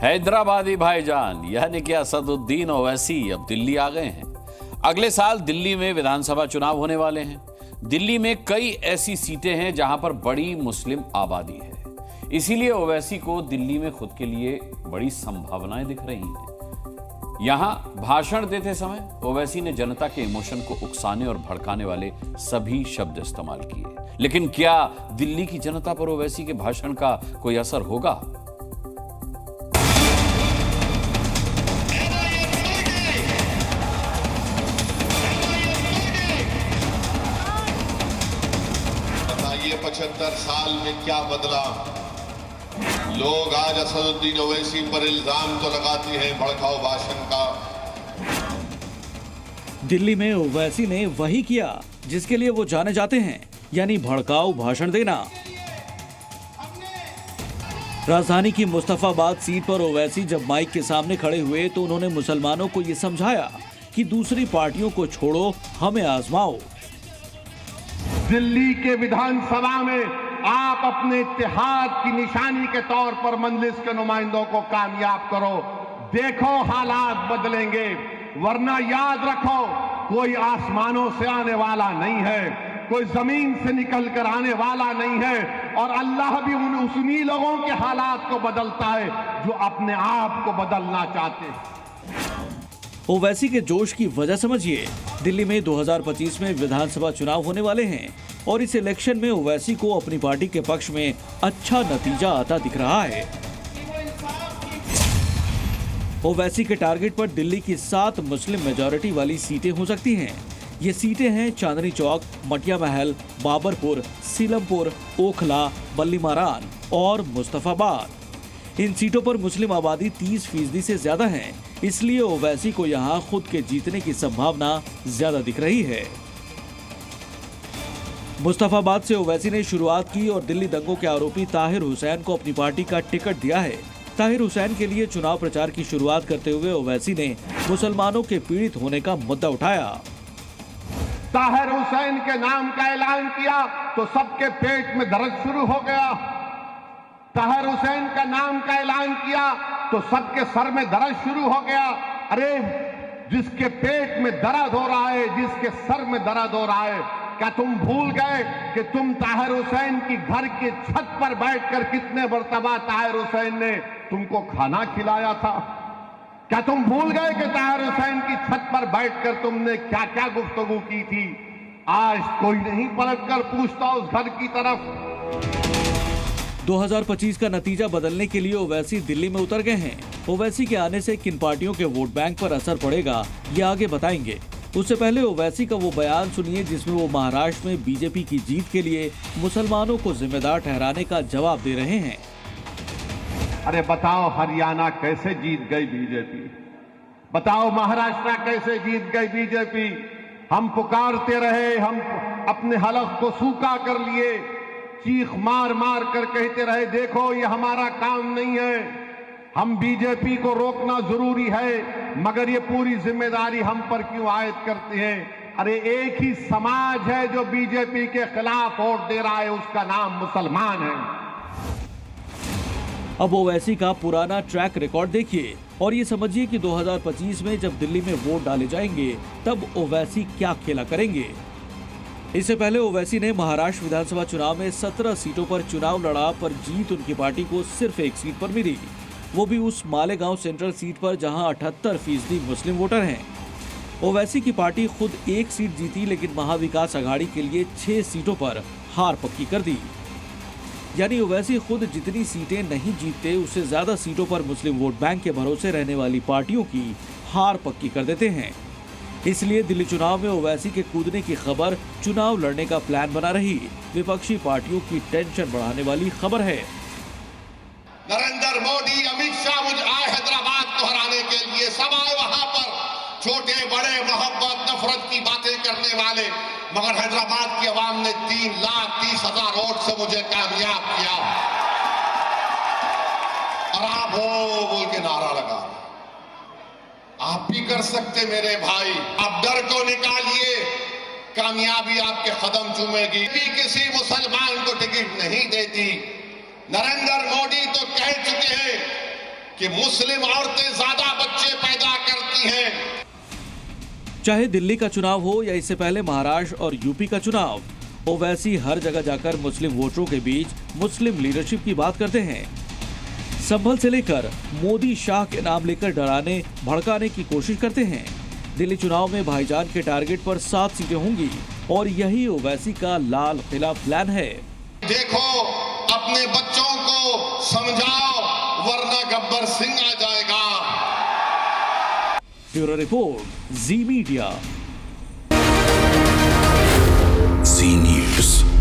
हैदराबादी भाईजान यानी कि असदुद्दीन ओवैसी अब दिल्ली आ गए हैं। अगले साल दिल्ली में विधानसभा चुनाव होने वाले हैं। दिल्ली में कई ऐसी सीटें हैं जहां पर बड़ी मुस्लिम आबादी है, इसीलिए ओवैसी को दिल्ली में खुद के लिए बड़ी संभावनाएं दिख रही हैं। यहां भाषण देते समय ओवैसी ने जनता के इमोशन को उकसाने और भड़काने वाले सभी शब्द इस्तेमाल किए। लेकिन क्या दिल्ली की जनता पर ओवैसी के भाषण का कोई असर होगा? बताइए 75 साल में क्या बदला? लोग आज असदुद्दीन ओवैसी पर इल्जाम तो लगाते हैं भड़काऊ भाषण का। दिल्ली में ओवैसी ने वही किया जिसके लिए वो जाने जाते हैं, यानी भड़काऊ भाषण देना। राजधानी की मुस्तफाबाद सीट पर ओवैसी जब माइक के सामने खड़े हुए तो उन्होंने मुसलमानों को ये समझाया कि दूसरी पार्टियों को छोड़ो, हमें आजमाओ। दिल्ली के विधानसभा में आप अपने इत्तेहाद की निशानी के तौर पर मजलिस के नुमाइंदों को कामयाब करो। देखो हालात बदलेंगे, वरना याद रखो कोई आसमानों से आने वाला नहीं है, कोई जमीन से निकल कर आने वाला नहीं है, और अल्लाह भी उन्हीं लोगों के हालात को बदलता है जो अपने आप को बदलना चाहते हैं। ओवैसी के जोश की वजह समझिए। दिल्ली में 2025 में विधानसभा चुनाव होने वाले हैं और इस इलेक्शन में ओवैसी को अपनी पार्टी के पक्ष में अच्छा नतीजा आता दिख रहा है। ओवैसी के टारगेट पर दिल्ली की 7 मुस्लिम मेजॉरिटी वाली सीटें हो सकती हैं। ये सीटें हैं चांदनी चौक, मटिया महल, बाबरपुर, सीलमपुर, ओखला, बल्लीमारान और मुस्तफाबाद। इन सीटों पर मुस्लिम आबादी 30% से ज्यादा है, इसलिए ओवैसी को यहां खुद के जीतने की संभावना ज्यादा दिख रही है। मुस्तफाबाद से ओवैसी ने शुरुआत की और दिल्ली दंगों के आरोपी ताहिर हुसैन को अपनी पार्टी का टिकट दिया है। ताहिर हुसैन के लिए चुनाव प्रचार की शुरुआत करते हुए ओवैसी ने मुसलमानों के पीड़ित होने का मुद्दा उठाया। ताहिर हुसैन के नाम का ऐलान किया तो सबके पेट में दर्द शुरू हो गया। ताहिर हुसैन का नाम का ऐलान किया तो सबके सर में दर्द शुरू हो गया। अरे जिसके पेट में दर्द हो रहा है, जिसके सर में दर्द हो रहा है, क्या तुम भूल गए कि तुम ताहिर हुसैन की घर की छत पर बैठकर कितने मर्तबा ताहिर हुसैन ने तुमको खाना खिलाया था? क्या तुम भूल गए कि ताहिर हुसैन की छत पर बैठकर तुमने क्या क्या गुफ्तगू की थी? आज कोई नहीं पलटकर पूछता उस घर की तरफ। 2025 का नतीजा बदलने के लिए ओवैसी दिल्ली में उतर गए हैं। ओवैसी के आने से किन पार्टियों के वोट बैंक पर असर पड़ेगा, ये आगे बताएंगे। उससे पहले ओवैसी का वो बयान सुनिए जिसमें वो महाराष्ट्र में बीजेपी की जीत के लिए मुसलमानों को जिम्मेदार ठहराने का जवाब दे रहे हैं। अरे बताओ हरियाणा कैसे जीत गई बीजेपी? बताओ महाराष्ट्र कैसे जीत गई बीजेपी? हम पुकारते रहे, हम अपने हलफ को सूखा कर लिए, चीख मार मार कर कहते रहे देखो ये हमारा काम नहीं है, हम बीजेपी को रोकना जरूरी है, मगर ये पूरी जिम्मेदारी हम पर क्यों आयद करते हैं? अरे एक ही समाज है जो बीजेपी के खिलाफ वोट दे रहा है, उसका नाम मुसलमान है। अब ओवैसी का पुराना ट्रैक रिकॉर्ड देखिए और ये समझिए कि 2025 में जब दिल्ली में वोट डाले जाएंगे तब ओवैसी क्या खेला करेंगे। इससे पहले ओवैसी ने महाराष्ट्र विधानसभा चुनाव में 17 सीटों पर चुनाव लड़ा, पर जीत उनकी पार्टी को सिर्फ एक सीट पर मिली, वो भी उस मालेगांव सेंट्रल सीट पर जहां 78% मुस्लिम वोटर हैं। ओवैसी की पार्टी खुद एक सीट जीती, लेकिन महाविकास आघाड़ी के लिए 6 सीटों पर हार पक्की कर दी। यानी ओवैसी खुद जितनी सीटें नहीं जीतते उससे ज्यादा सीटों पर मुस्लिम वोट बैंक के भरोसे रहने वाली पार्टियों की हार पक्की कर देते हैं। इसलिए दिल्ली चुनाव में ओवैसी के कूदने की खबर चुनाव लड़ने का प्लान बना रही विपक्षी पार्टियों की टेंशन बढ़ाने वाली खबर है। नरेंद्र मोदी, अमित शाह मुझ आए हैदराबाद को हराने के लिए, सब आए वहां पर, छोटे बड़े मोहब्बत नफरत की बातें करने वाले, मगर हैदराबाद की आवाम ने 3,30,000 वोट से मुझे कामयाब किया। और आप हो बोल के नारा लगा, आप भी कर सकते मेरे भाई। आप डर को निकालिए, कामयाबी आपके कदम चूमेगी। किसी मुसलमान को टिकट नहीं देती। नरेंद्र मोदी तो कह चुके हैं कि मुस्लिम औरतें ज्यादा बच्चे पैदा करती हैं। चाहे दिल्ली का चुनाव हो या इससे पहले महाराष्ट्र और यूपी का चुनाव, ओवैसी हर जगह जाकर मुस्लिम वोटरों के बीच मुस्लिम लीडरशिप की बात करते हैं। संभल से लेकर मोदी शाह के नाम लेकर डराने भड़काने की कोशिश करते हैं। दिल्ली चुनाव में भाईजान के टारगेट पर 7 सीटें होंगी और यही ओवैसी का लाल किला प्लान है। देखो, अपने बच्चों को समझाओ वरना गब्बर सिंह आ जाएगा। ब्यूरो रिपोर्ट, जी मीडिया। जी न्यूज़।